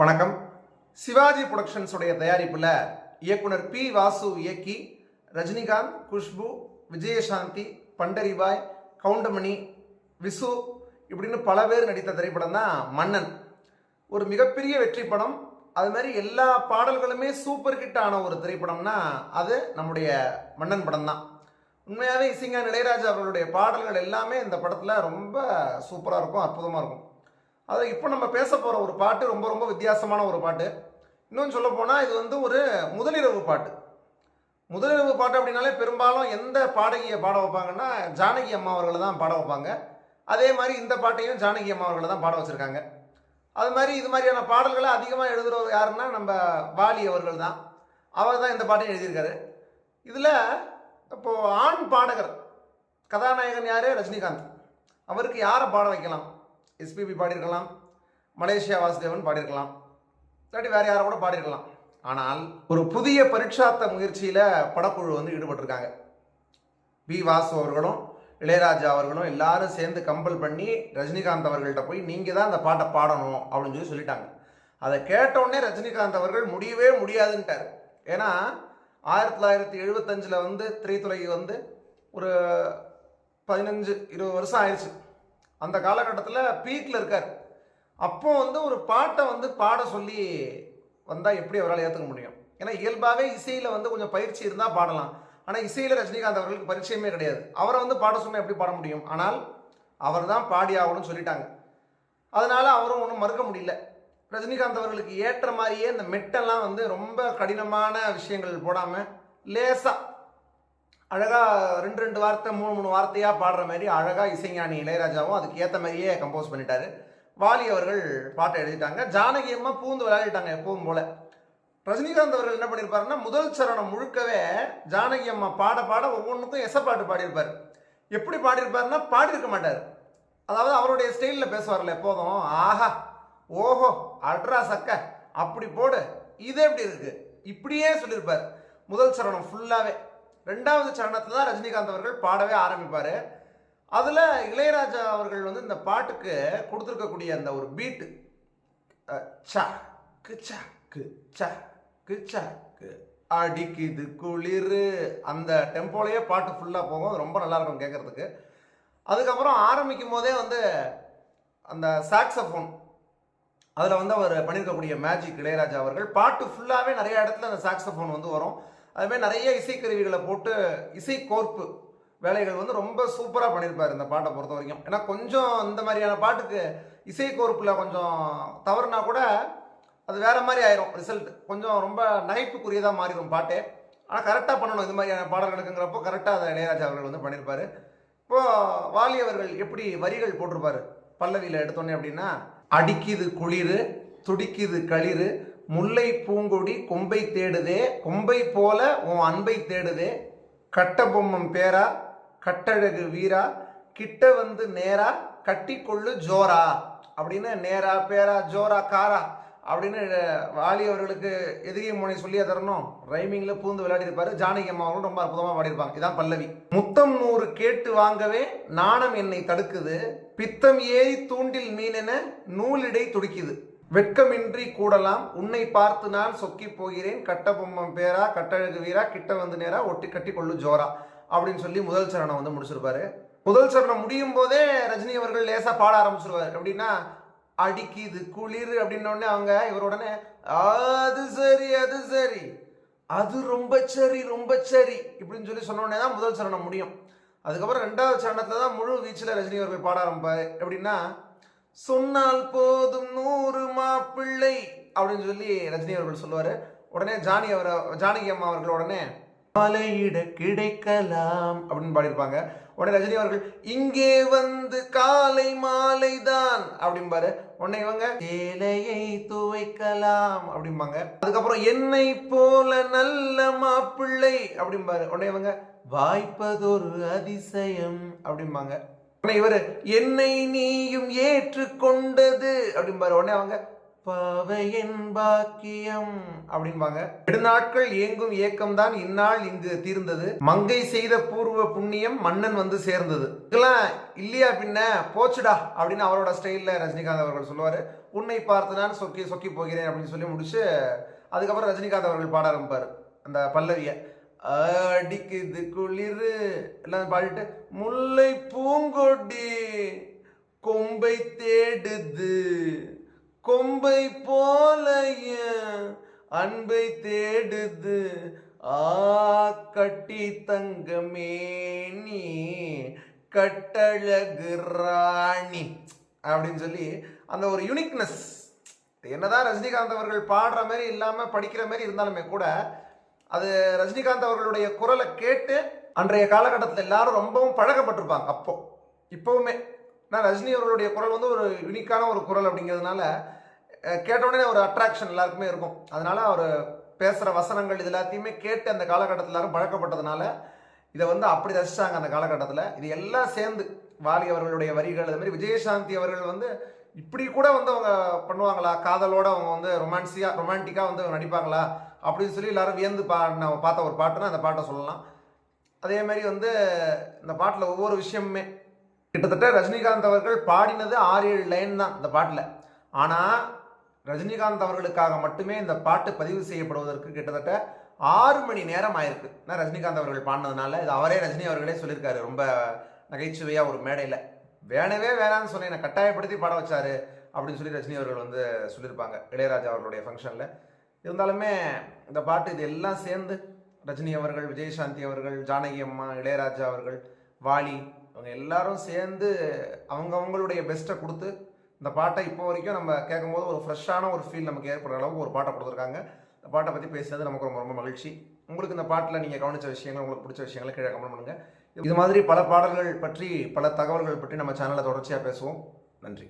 வணக்கம். சிவாஜி புரொடக்ஷன்ஸ் உடைய தயாரிப்புல இயக்குனர் பி வாசு இயக்கி ரஜினிகாந்த், குஷ்பு, விஜயசாந்தி, பண்டரிபாய், கவுண்டமணி, விசு இப்படின்னு பல பேர் நடித்த திரைப்படம் தான் மன்னன். ஒரு மிகப்பெரிய வெற்றி படம். அது மாதிரி எல்லா பாடல்களுமே சூப்பர் ஹிட் ஆன ஒரு திரைப்படம்னா அது நம்முடைய மன்னன் படம் தான். உண்மையாகவே இசைஞானி இளையராஜா அவர்களுடைய பாடல்கள் எல்லாமே இந்த படத்தில் ரொம்ப சூப்பராக இருக்கும், அற்புதமாக இருக்கும். அது இப்போ நம்ம பேச போகிற ஒரு பாட்டு ரொம்ப ரொம்ப வித்தியாசமான ஒரு பாட்டு. இன்னொன்று சொல்ல போனால் இது வந்து ஒரு முதலிரவு பாட்டு. முதலிரவு பாட்டு அப்படின்னாலே பெரும்பாலும் எந்த பாடகியை பாட வைப்பாங்கன்னா ஜானகி அம்மா அவர்களை தான் பாட வைப்பாங்க. அதே மாதிரி இந்த பாட்டையும் ஜானகி அம்மா அவர்களை தான் பாட வச்சுருக்காங்க. அது மாதிரி இது மாதிரியான பாடல்களை அதிகமாக எழுதுகிறவர் யாருன்னா நம்ம வாலி அவர்கள் தான். அவர் தான் இந்த பாட்டையும் எழுதியிருக்காரு. இதில் இப்போது ஆண் பாடகர் கதாநாயகன் யார்? ரஜினிகாந்த். அவருக்கு யாரை பாட வைக்கலாம்? எஸ்பிபி பாடியிருக்கலாம், மலேசியா வாசுதேவன் பாடியிருக்கலாம், இல்லாட்டி வேறு யாரை கூட பாடியிருக்கலாம். ஆனால் ஒரு புதிய பரீட்சார்த்த முயற்சியில் படக்குழு வந்து ஈடுபட்டிருக்காங்க. பி வாசு அவர்களும் இளையராஜா அவர்களும் எல்லாரும் சேர்ந்து கம்பல் பண்ணி ரஜினிகாந்த் அவர்கள்ட்ட போய் நீங்கள் தான் அந்த பாட்டை பாடணும் அப்படின்னு சொல்லிட்டாங்க. அதை கேட்டவுடனே ரஜினிகாந்த் அவர்கள் முடியவே முடியாதுன்ட்டார். ஏன்னா 1975 வந்து திரைத்துறை வந்து ஒரு 15-20 வருஷம் ஆயிடுச்சு. அந்த காலகட்டத்தில் பீக்கில் இருக்கார். அப்போ வந்து ஒரு பாட்டை வந்து பாட சொல்லி வந்தால் எப்படி அவரால் ஏற்றுக்க முடியும்? ஏன்னா இயல்பாகவே இசையில் வந்து கொஞ்சம் பயிற்சி இருந்தால் பாடலாம். ஆனால் இசையில் ரஜினிகாந்த் அவர்களுக்கு பரிச்சயமே கிடையாது. அவரை வந்து பாட சொன்னால் எப்படி பாட முடியும்? ஆனால் அவர் தான் பாடி ஆகணும்னு சொல்லிட்டாங்க. அதனால் அவரும் ஒன்றும் மறுக்க முடியல. ரஜினிகாந்த் அவர்களுக்கு ஏற்ற மாதிரியே இந்த மெட்டெல்லாம் வந்து ரொம்ப கடினமான விஷயங்கள் போடாமல் லேசாக அழகாக 2 வார்த்தை 3 வார்த்தையாக பாடுற மாதிரி அழகாக இசைஞானி இளையராஜாவும் அதுக்கு ஏற்ற மாதிரியே கம்போஸ் பண்ணிட்டாரு. வாலி அவர்கள் பாட்டை எழுதிட்டாங்க. ஜானகி அம்மா பூந்து விளையாடிட்டாங்க எப்பவும் போல. ரஜினிகாந்த் அவர்கள் என்ன பண்ணியிருப்பாருன்னா முதல் சரணம் முழுக்கவே ஜானகி அம்மா பாட பாட ஒவ்வொன்றுக்கும் எசப்பாட்டு பாடியிருப்பார். எப்படி பாடியிருப்பாருன்னா பாடியிருக்க மாட்டார். அதாவது அவருடைய ஸ்டைலில் பேசுவார்ல எப்போதும், ஆஹா ஓஹோ அட்ரா சக்க அப்படி போடு, இது எப்படி இருக்கு, இப்படியே சொல்லியிருப்பார் முதல் சரணம் ஃபுல்லாகவே. 2வது சரணத்தில் தான் ரஜினிகாந்த் அவர்கள் பாடவே ஆரம்பிப்பார். அதில் இளையராஜா அவர்கள் வந்து இந்த பாட்டுக்கு கொடுத்துருக்கக்கூடிய அந்த ஒரு பீட்டு அடிக்குது குளிர், அந்த டெம்போலையே பாட்டு ஃபுல்லாக போகும். அது ரொம்ப நல்லாயிருக்கும் கேட்குறதுக்கு. அதுக்கப்புறம் ஆரம்பிக்கும் போதே வந்து அந்த சாக்ஸோஃபோன் அதில் வந்து அவர் பண்ணியிருக்கக்கூடிய மேஜிக் இளையராஜா அவர்கள். பாட்டு ஃபுல்லாகவே நிறைய இடத்துல அந்த சாக்ஸோஃபோன் வந்து வரும். அதுமாதிரி நிறைய இசைக்கருவிகளை போட்டு இசை கோர்ப்பு வேலைகள் வந்து ரொம்ப சூப்பராக பண்ணியிருப்பார் இந்த பாட்டை பொறுத்த வரைக்கும். ஏன்னா கொஞ்சம் இந்த மாதிரியான பாட்டுக்கு இசை கோர்ப்பில் கொஞ்சம் தவறுனா கூட அது வேறு மாதிரி ஆயிரும் ரிசல்ட். கொஞ்சம் ரொம்ப நகைப்புக்குரியதாக மாறிடும் பாட்டே. ஆனால் கரெக்டாக பண்ணணும் இது மாதிரியான பாடல்களுக்குங்கிறப்போ கரெக்டாக அதை இளையராஜா அவர்கள் வந்து பண்ணியிருப்பார். இப்போது வாலி அவர்கள் எப்படி வரிகள் போட்டிருப்பார் பல்லவியில் எடுத்தோன்னே அப்படின்னா, அடிக்குது குளிர் துடிக்குது களிர் முல்லை பூங்கொடி கொம்பை தேடுதே கொம்பை போல உன் அன்பை தேடுதே கட்ட பொம்மம் பேரா கட்டழகு வீரா கிட்ட வந்து நேரா கட்டி கொள்ளு ஜோரா அப்படின்னு நேரா பேரா ஜோரா காரா அப்படின்னு வாலி அவர்களுக்கு எதிரியை முனை சொல்லியே தரணும். ரைமிங்கில் பூந்து விளையாடிருப்பாரு. ஜானகி அம்மா அவர்களும் ரொம்ப அற்புதமாக பாடியிருப்பாங்க. இதான் பல்லவி. முத்தம் 100 கேட்டு வாங்கவே நாணம் என்னை தடுக்குது பித்தம் ஏறி தூண்டில் மீனென நூலிடை துடிக்குது வெட்கமின்றி கூடலாம் உன்னை பார்த்து நான் சொக்கி போகிறேன் கட்ட பொம்மம் பேரா கட்டழகு வீரா கிட்ட வந்து நேரா ஒட்டி கட்டி கொள்ளு ஜோரா அப்படின்னு சொல்லி முதல் சரணம் வந்து முடிச்சிருப்பாரு. முதல் சரணம் முடியும் போதே ரஜினி அவர்கள் லேசா பாட ஆரம்பிச்சிருவாரு. எப்படின்னா அடிக்குது குளிர் அப்படின்னோடனே அவங்க இவர் உடனே அது சரி அது சரி அது ரொம்ப சரி ரொம்ப சரி இப்படின்னு சொல்லி சொன்ன உடனே தான் முதல் சரணம் முடியும். அதுக்கப்புறம் 2வது சரணத்துல தான் முழு வீச்சில் ரஜினி அவர்கள் பாட ஆரம்பிப்பாரு. எப்படின்னா சொன்னால் போதும் 100 மாப்பிள்ளை அப்படின்னு சொல்லி ரஜினி அவர்கள் சொல்லுவாரு. உடனே ஜானகி அம்மா அவர்கள் உடனே மலையிட கிடைக்கலாம் அப்படின்னு பாடியிருப்பாங்க. உடனே ரஜினி அவர்கள் இங்கே வந்து காலை மாலை தான் அப்படிம்பாரு. உடனே இவங்க சேலையை துவைக்கலாம் அப்படிம்பாங்க. அதுக்கப்புறம் என்னை போல நல்ல மாப்பிள்ளை அப்படிம்பாரு. உடனே இவங்க வாய்ப்பதொரு அதிசயம் அப்படிம்பாங்க. உடனே இவர் என்னை நீயும் ஏற்றுக்கொண்டது அப்படிம்பாரு. உடனே அவங்க பாவையின் பாக்கியம் அப்படின்பாங்க. நெடுநாட்கள் ஏங்கும் ஏக்கம்தான் இந்நாள் இங்கு தீர்ந்தது, மங்கை செய்த பூர்வ புண்ணியம் மன்னன் வந்து சேர்ந்தது. இதெல்லாம் இல்லையா பின்ன போச்சுடா அப்படின்னு அவரோட ஸ்டைல்ல ரஜினிகாந்த் அவர்கள் சொல்லுவாரு. உன்னை பார்த்து நான் சொக்கி சொக்கி போகிறேன் அப்படின்னு சொல்லி முடிச்சு அதுக்கப்புறம் ரஜினிகாந்த் அவர்கள் பாட ஆரம்பிப்பாரு அந்த பல்லவிய. அடிக்குது குளிர் எல்லாம் பாடிட்டு, முல்லை பூங்கொடி கொம்பை தேடுது, கொம்பை போல அன்பை தேடுது, கட்டி தங்கமே நீ கட்டழகு ராணி அப்படின்னு சொல்லி அந்த ஒரு யூனிக்னஸ். என்னதான் ரஜினிகாந்த் அவர்கள் பாடுற மாதிரி இல்லாம படிக்கிற மாதிரி இருந்தாலுமே கூட அது ரஜினிகாந்த் அவர்களுடைய குரலை கேட்டு அன்றைய காலகட்டத்தில் எல்லாரும் ரொம்பவும் பழக்கப்பட்டிருப்பாங்க. அப்போ இப்பவுமே நான் ரஜினி அவர்களுடைய குரல் வந்து ஒரு யூனிக்கான ஒரு குரல் அப்படிங்கிறதுனால கேட்டவுடனே ஒரு அட்ராக்ஷன் எல்லாருக்குமே இருக்கும். அதனால அவர் பேசுகிற வசனங்கள் இது எல்லாத்தையுமே கேட்டு அந்த காலகட்டத்தில் எல்லாரும் பழக்கப்பட்டதுனால இதை வந்து அப்படி ரசிச்சாங்க அந்த காலகட்டத்தில். இது எல்லாம் சேர்ந்து வாலி அவர்களுடைய வரிகள், அது மாதிரி விஜயசாந்தி அவர்கள் வந்து இப்படி கூட வந்து அவங்க பண்ணுவாங்களா, காதலோட அவங்க வந்து ரொமான்டிக்காக வந்து நடிப்பாங்களா அப்படின்னு சொல்லி எல்லாரும் வியந்து பார்த்த ஒரு பாட்டுன்னா அந்த பாட்டை சொல்லலாம். அதே மாதிரி வந்து இந்த பாட்டில் ஒவ்வொரு விஷயமுமே கிட்டத்தட்ட ரஜினிகாந்த் அவர்கள் பாடினது 6-7 லைன் தான் இந்த பாட்டில். ஆனால் ரஜினிகாந்த் அவர்களுக்காக மட்டுமே இந்த பாட்டு பதிவு செய்யப்படுவதற்கு கிட்டத்தட்ட 6 மணி நேரம் ஆயிருக்கு. நான் ரஜினிகாந்த் அவர்கள் பாடினதுனால இது அவரே ரஜினி அவர்களே சொல்லியிருக்காரு ரொம்ப நகைச்சுவையாக ஒரு மேடையில். வேணவே வேணான்னு சொன்னேன், என்னை கட்டாயப்படுத்தி பாட வச்சாரு அப்படின்னு சொல்லி ரஜினி அவர்கள் வந்து சொல்லியிருப்பாங்க இளையராஜா அவர்களுடைய ஃபங்க்ஷனில். இருந்தாலுமே இந்த பாட்டு இது எல்லாம் சேர்ந்து ரஜினி அவர்கள், விஜயசாந்தி அவர்கள், ஜானகி அம்மா, இளையராஜா அவர்கள், வாலி அவங்க எல்லாரும் சேர்ந்து அவங்களுடைய பெஸ்ட்டை கொடுத்து இந்த பாட்டை இப்போ வரைக்கும் நம்ம கேட்கும்போது ஒரு ஃப்ரெஷ்ஷான ஒரு ஃபீல் நமக்கு ஏற்படுற அளவுக்கு ஒரு பாட்டை கொடுத்துருக்காங்க. இந்த பாட்டை பற்றி பேசுறது நமக்கு ரொம்ப ரொம்ப மகிழ்ச்சி. உங்களுக்கு இந்த பாட்டில் நீங்கள் கவனித்த விஷயங்கள், உங்களுக்கு பிடிச்ச விஷயங்களை கீழே கமெண்ட் பண்ணுங்கள். இது மாதிரி பல பாடல்கள் பற்றி, பல தகவல்கள் பற்றி நம்ம சேனலில் தொடர்ச்சியாக பேசுவோம். நன்றி.